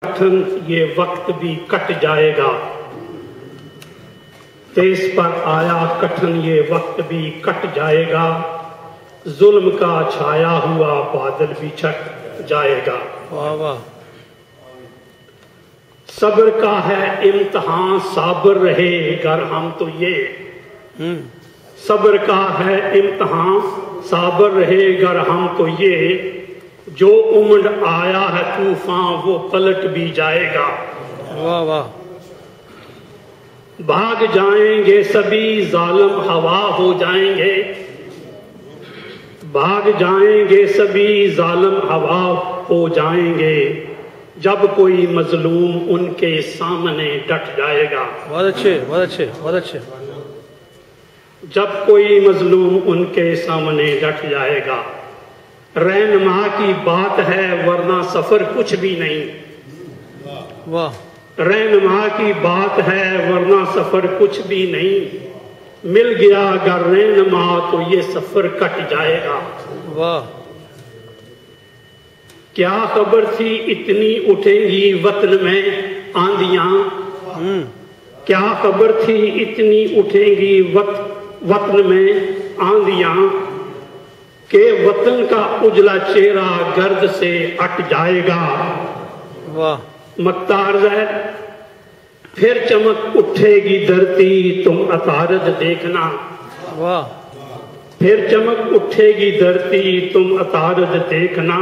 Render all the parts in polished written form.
कठिन ये वक्त भी कट जाएगा। देश पर आया कठिन ये वक्त भी कट जाएगा। जुल्म का छाया हुआ बादल भी छट जाएगा। वाह वाह। सब्र का है इम्तिहान, साबर रहे गर हम तो ये। सब्र का है इम्तिहान, साबर रहे गर हम तो ये। जो उमड़ आया है तूफान वो पलट भी जाएगा। वाह वाह। भाग जाएंगे सभी जालिम हवा हो जाएंगे। भाग जाएंगे सभी जालिम हवा हो जाएंगे। जब कोई मजलूम उनके सामने डट जाएगा। बहुत अच्छे बहुत अच्छे बहुत अच्छे। जब कोई मजलूम उनके सामने डट जाएगा। रहनुमा की बात है वरना सफर कुछ भी नहीं। वाह। रहनुमा की बात है वरना सफर कुछ भी नहीं। मिल गया अगर रहनुमा तो ये सफर कट जाएगा। वाह। क्या खबर थी इतनी उठेंगी वतन में आंधियां। क्या खबर थी इतनी उठेंगी वतन में आंधियां। के वतन का उजला चेहरा गर्द से अट जाएगा। वाह। मक्तार है फिर चमक उठेगी धरती तुम अतारज देखना। वाह। फिर चमक उठेगी धरती तुम अतारज देखना।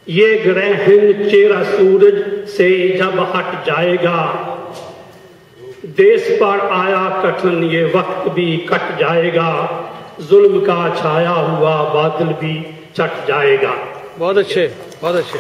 ये ग्रहण चेहरा सूरज से जब हट जाएगा। देश पर आया कठिन ये वक्त भी कट जाएगा। जुल्म का छाया हुआ बादल भी छट जाएगा। बहुत अच्छे बहुत अच्छे।